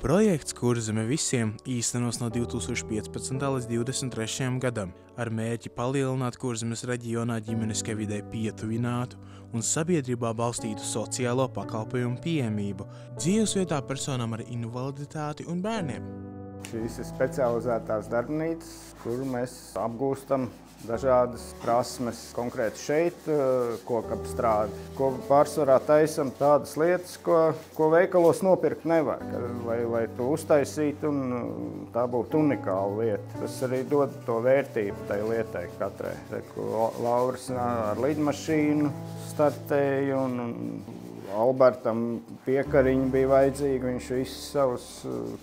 Projekts Kurzeme visiem īstenos no 2015. līdz 2023. gadam ar mērķi palielināt Kurzemes reģionā ģimeniskai videi pietuvinātu un sabiedrībā balstītu sociālo pakalpojumu pieejamību dzīvesvietā personām ar invaliditāti un bērniem. Šīs ir specializētās darbnīcas, kur mēs apgūstam dažādas prasmes. Konkrēti šeit kokapstrādi, ko pārsvarā taisam tādas lietas, ko veikalos nopirkt nevar, lai to uztaisītu un tā būtu unikāla lieta. Tas arī dod to vērtību tai lietai katrai. Lauris ar lidmašīnu startēja un Albertam piekariņi bija vajadzīgi, viņš visus savus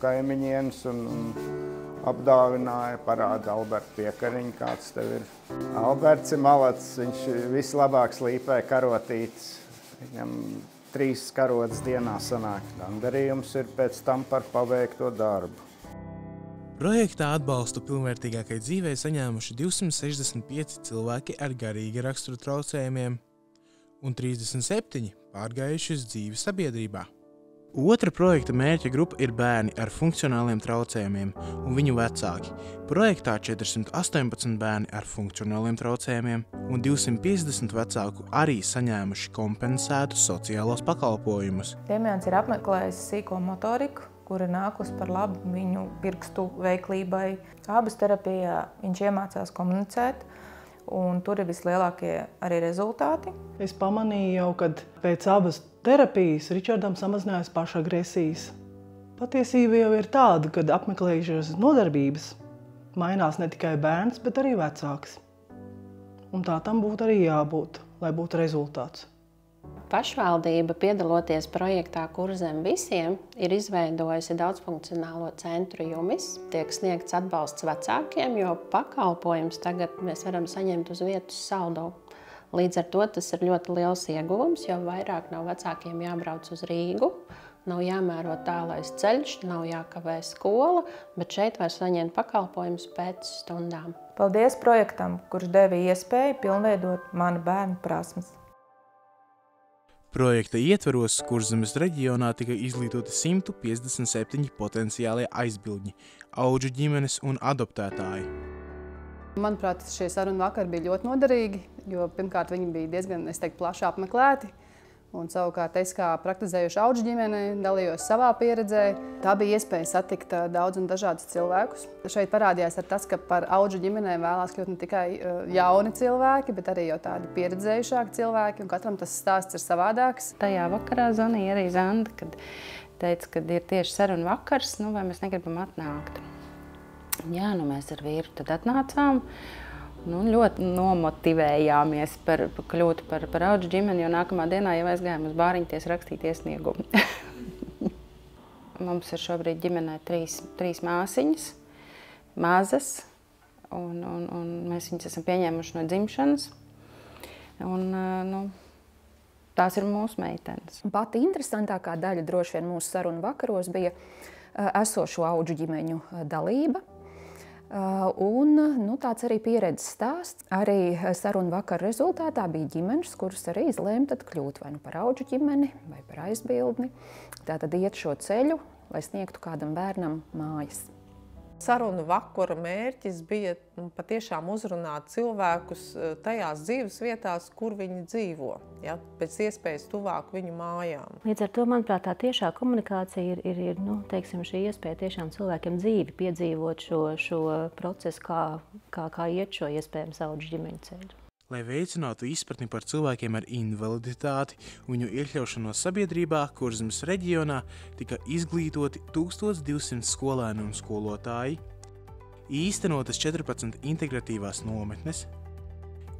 kaimiņienus un apdāvināja, parāda Alberta piekariņu, kāds tev ir. Alberts ir malacis, viņš vislabāk slīpē karotītes, viņam 3 karotas dienā sanāk. Gandarījums ir pēc tam par paveikto darbu. Projektā atbalstu pilnvērtīgākai dzīvei saņēmuši 265 cilvēki ar garīga rakstura traucējumiem un 37 pārgājuši uz dzīvi sabiedrībā. Otra projekta mērķa grupa ir bērni ar funkcionāliem traucējumiem un viņu vecāki. Projektā 418 bērni ar funkcionāliem traucējumiem un 250 vecāku arī saņēmuši kompensētus sociālos pakalpojumus. Demians ir apmeklējis sīko motoriku, kura nākus par labu viņu pirkstu veiklībai. Abas terapijā viņš iemācās komunicēt, un tur ir vislielākie arī rezultāti. Es pamanīju jau, kad pēc abas terapijas Ričardam samazinājās pašagresijas. Patiesība jau ir tāda, kad apmeklējušies nodarbības, mainās ne tikai bērns, bet arī vecāks. Un tā tam būtu arī jābūt, lai būtu rezultāts. Pašvaldība, piedaloties projektā Kurzeme visiem, ir izveidojusi daudzfunkcionālo centru Jumis. Tiek sniegts atbalsts vecākiem, jo pakalpojums tagad mēs varam saņemt uz vietas saldo. Līdz ar to tas ir ļoti liels ieguvums, jo vairāk nav vecākiem jābrauc uz Rīgu, nav jāmēro tālais ceļš, nav jākavē skola, bet šeit var saņemt pakalpojumus pēc stundām. Paldies projektam, kurš deva iespēju pilnveidot manu bērnu prasmes. Projekta ietveros Kurzemes reģionā tika izglītoti 157 potenciālie aizbildņi, audžu ģimenes un adoptētāji. Manuprāt, šie sarunu vakari bija ļoti noderīgi, jo pirmkārt viņi bija diezgan, plaši apmeklēti. Un savukārt es kā praktizējuši audžu ģimene dalījos savā pieredzē. Tā bija iespēja satikt daudz un dažādus cilvēkus. Šeit parādījās ar tas, ka par audžu ģimenēm vēlās kļūt ne tikai jauni cilvēki, bet arī jau tādi pieredzējušāki cilvēki, un katram tas stāsts ir savādāks. Tajā vakarā zvanīja arī Zanda, kad teica, ka ir tieši sarunu vakars, vai mēs negribam atnākt. Jā, mēs ar vīru tad atnācām. Ļoti nomotivējāmies kļūt par audžu ģimeni, jo nākamā dienā jau aizgājām uz bāriņties rakstīt iesniegumu. Mums ir šobrīd ģimenē 3 māsiņas, mazas, un mēs viņas esam pieņēmuši no dzimšanas. Tās ir mūsu meitenes. Pati interesantākā daļa droši vien mūsu sarunu vakaros bija esošo audžu ģimeņu dalība. Un tāds arī pieredzes stāsts. Arī sarunu vakara rezultātā bija ģimenes, kuras arī izlēma tad kļūt vai nu par audžu ģimeni vai par aizbildni. Tātad iet šo ceļu, lai sniegtu kādam bērnam mājas. Sarunu vakara mērķis bija patiešām uzrunāt cilvēkus tajās dzīves vietās, kur viņi dzīvo, pēc iespējas tuvāk viņu mājām. Līdz ar to, manuprāt, tā tiešā komunikācija ir šī iespēja tiešām cilvēkiem dzīvi piedzīvot šo procesu, kā iet šo iespējams audžu ģimeņu ceļu. Lai veicinātu izpratni par cilvēkiem ar invaliditāti un viņu iekļaušanos sabiedrībā, Kurzemes reģionā tika izglītoti 1200 skolēni un skolotāji, īstenotas 14 integratīvās nometnes,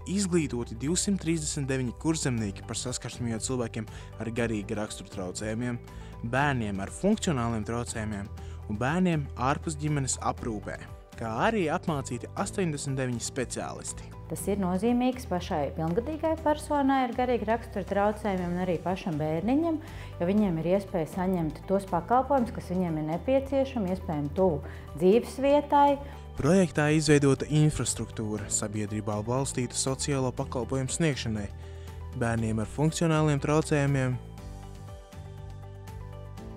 izglītoti 239 kurzemnieki par saskarsmi ar cilvēkiem ar garīga rakstura traucējumiem, bērniem ar funkcionāliem traucējumiem un bērniem ārpus ģimenes aprūpē, kā arī apmācīti 89 speciālisti. Tas ir nozīmīgs pašai pilngadīgai personai ar garīga rakstura traucējumiem un arī pašam bērniņam, jo viņiem ir iespēja saņemt tos pakalpojumus, kas viņiem ir nepieciešami, iespējami tuvu dzīves vietai. Projektā izveidota infrastruktūra sabiedrībā balstīta sociālo pakalpojumu sniegšanai, bērniem ar funkcionāliem traucējumiem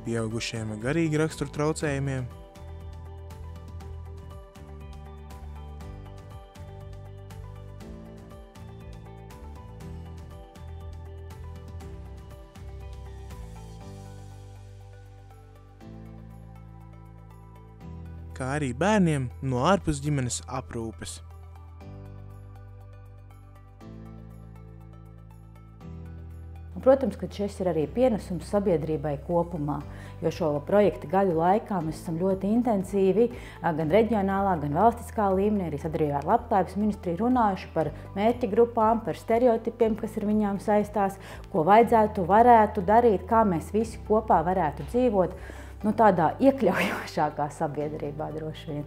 pieaugušiem ar garīga rakstura traucējumiem, kā arī bērniem no ārpus ģimenes aprūpes. Protams, ka šis ir arī pienesums sabiedrībai kopumā, jo šo projektu gadu laikā mēs esam ļoti intensīvi gan reģionālā, gan valstiskā līmenī, arī sadarbībā ar Labklājības ministriju runājuši par mērķa grupām, par stereotipiem, kas ar viņām saistās, ko varētu darīt, kā mēs visi kopā varētu dzīvot tādā iekļaujošākā sabiedrībā droši vien.